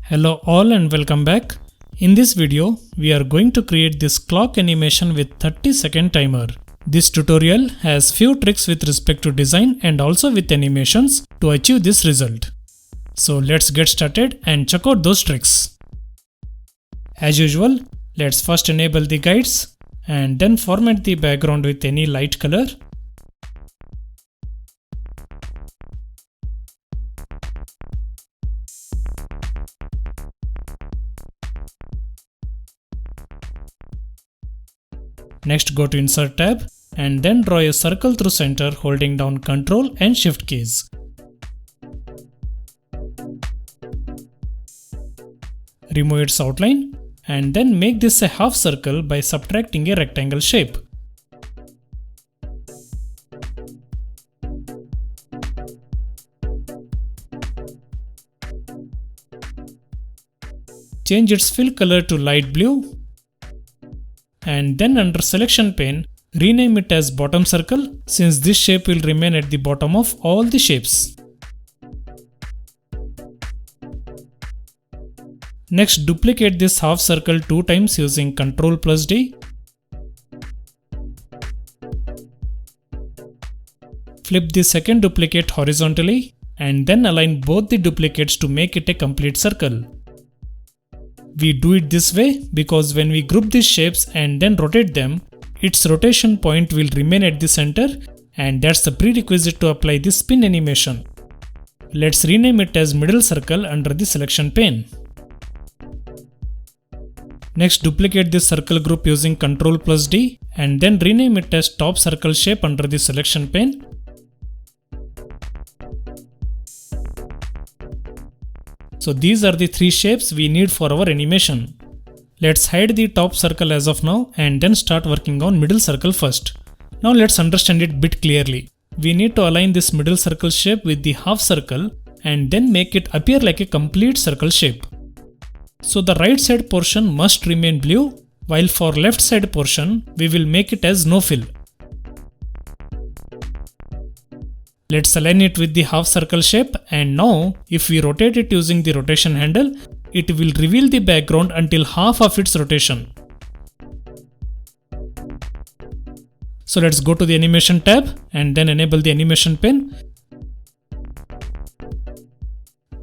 Hello all and welcome back. In this video, we are going to create this clock animation with 30-second timer. This tutorial has few tricks with respect to design and also with animations to achieve this result. So let's get started and check out those tricks. As usual, let's first enable the guides and then format the background with any light color. Next, go to Insert tab and then draw a circle through center holding down Ctrl and Shift keys. Remove its outline and then make this a half circle by subtracting a rectangle shape. Change its fill color to light blue. And then under selection pane, rename it as bottom circle since this shape will remain at the bottom of all the shapes. Next, duplicate this half circle 2 times using Ctrl+D. Flip the second duplicate horizontally and then align both the duplicates to make it a complete circle. We do it this way because when we group these shapes and then rotate them, its rotation point will remain at the center, and that's the prerequisite to apply this spin animation. Let's rename it as middle circle under the selection pane. Next, duplicate this circle group using Ctrl+D and then rename it as top circle shape under the selection pane. So these are the 3 shapes we need for our animation. Let's hide the top circle as of now and then start working on middle circle first. Now let's understand it a bit clearly. We need to align this middle circle shape with the half circle and then make it appear like a complete circle shape. So the right side portion must remain blue, while for left side portion we will make it as no fill. Let's align it with the half circle shape, and now if we rotate it using the rotation handle, it will reveal the background until half of its rotation. So let's go to the animation tab and then enable the animation pane.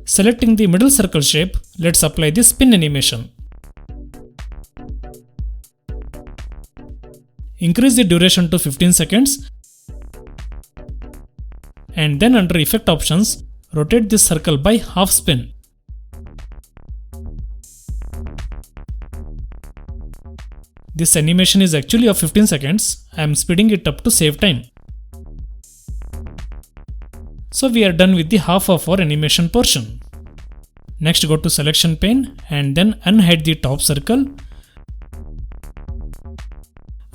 Selecting the middle circle shape, let's apply the spin animation. Increase the duration to 15 seconds. And then under effect options, rotate this circle by half spin. This animation is actually of 15 seconds. I am speeding it up to save time. So we are done with the half of our animation portion. Next, go to selection pane and then unhide the top circle.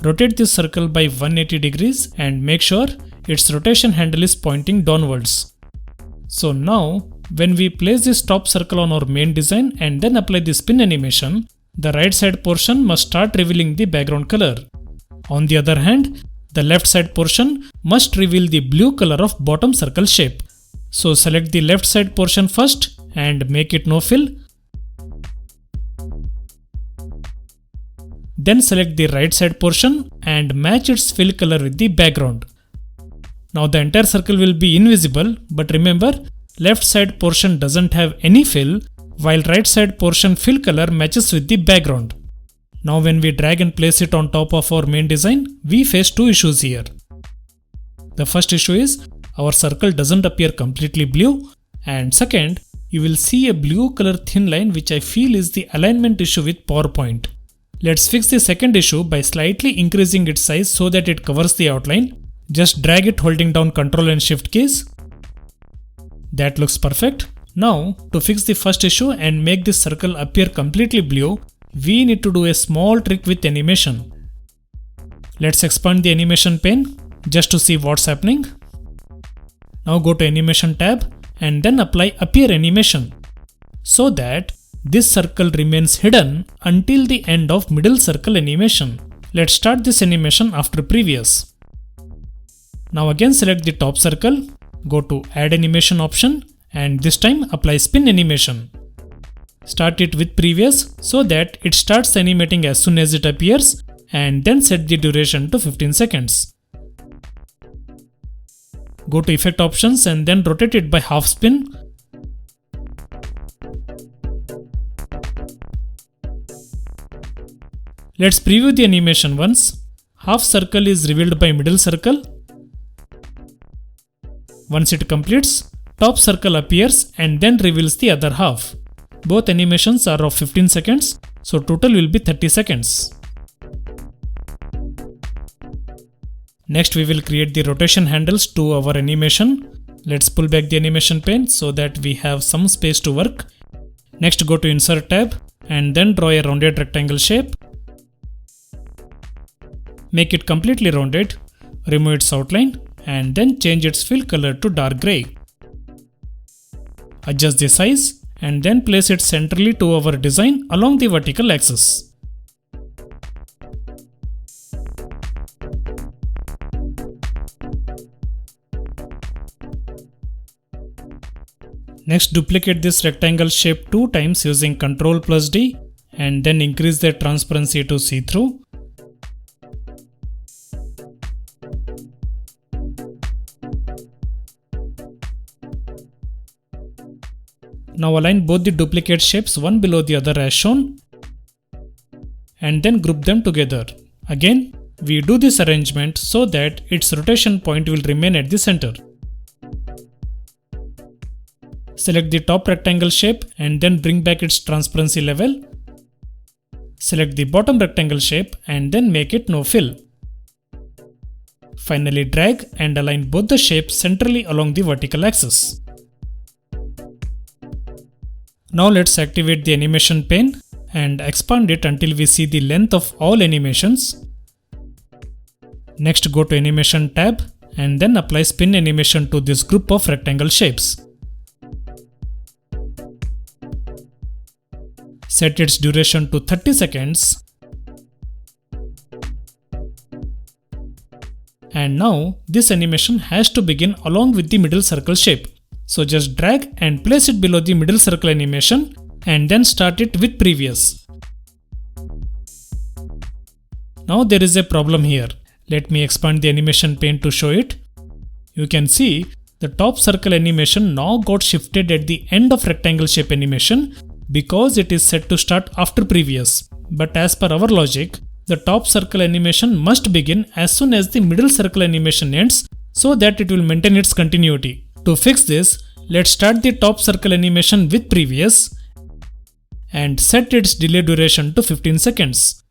Rotate this circle by 180 degrees and make sure its rotation handle is pointing downwards. So now, when we place this top circle on our main design and then apply the spin animation, the right side portion must start revealing the background color. On the other hand, the left side portion must reveal the blue color of bottom circle shape. So select the left side portion first and make it no fill. Then select the right side portion and match its fill color with the background. Now the entire circle will be invisible, but remember, left side portion doesn't have any fill, while right side portion fill color matches with the background. Now when we drag and place it on top of our main design, we face 2 issues here. The first issue is, our circle doesn't appear completely blue, and second, you will see a blue color thin line which I feel is the alignment issue with PowerPoint. Let's fix the second issue by slightly increasing its size so that it covers the outline. Just drag it holding down Ctrl and Shift keys. That looks perfect. Now, to fix the first issue and make this circle appear completely blue, we need to do a small trick with animation. Let's expand the animation pane just to see what's happening. Now go to Animation tab and then apply Appear Animation so that this circle remains hidden until the end of middle circle animation. Let's start this animation after previous. Now again select the top circle, go to Add Animation option and this time apply Spin Animation. Start it with previous so that it starts animating as soon as it appears, and then set the duration to 15 seconds. Go to effect options and then rotate it by half spin. Let's preview the animation once. Half circle is revealed by middle circle. Once it completes, top circle appears and then reveals the other half. Both animations are of 15 seconds, so total will be 30 seconds. Next we will create the rotation handles to our animation. Let's pull back the animation pane so that we have some space to work. Next go to Insert tab and then draw a rounded rectangle shape. Make it completely rounded, remove its outline and then change its fill color to dark grey. Adjust the size and then place it centrally to our design along the vertical axis. Next duplicate this rectangle shape 2 times using Ctrl+D and then increase the transparency to see-through. Now align both the duplicate shapes one below the other as shown and then group them together. Again, we do this arrangement so that its rotation point will remain at the center. Select the top rectangle shape and then bring back its transparency level. Select the bottom rectangle shape and then make it no fill. Finally drag and align both the shapes centrally along the vertical axis. Now let's activate the animation pane and expand it until we see the length of all animations. Next go to Animation tab and then apply spin animation to this group of rectangle shapes. Set its duration to 30 seconds. And now this animation has to begin along with the middle circle shape. So just drag and place it below the middle circle animation and then start it with previous. Now there is a problem here. Let me expand the animation pane to show it. You can see the top circle animation now got shifted at the end of rectangle shape animation because it is set to start after previous. But as per our logic, the top circle animation must begin as soon as the middle circle animation ends so that it will maintain its continuity. To fix this, let's start the top circle animation with previous and set its delay duration to 15 seconds.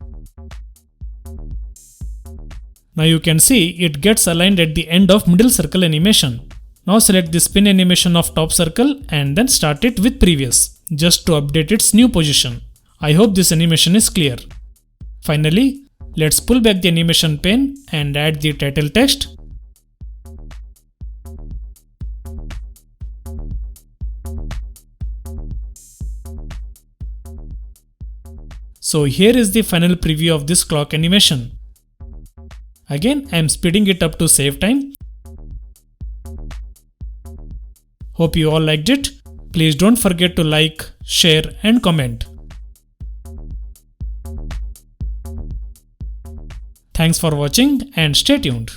Now you can see it gets aligned at the end of middle circle animation. Now select the spin animation of top circle and then start it with previous, just to update its new position. I hope this animation is clear. Finally, let's pull back the animation pane and add the title text. So here is the final preview of this clock animation. Again, I am speeding it up to save time. Hope you all liked it. Please don't forget to like, share and comment. Thanks for watching and stay tuned.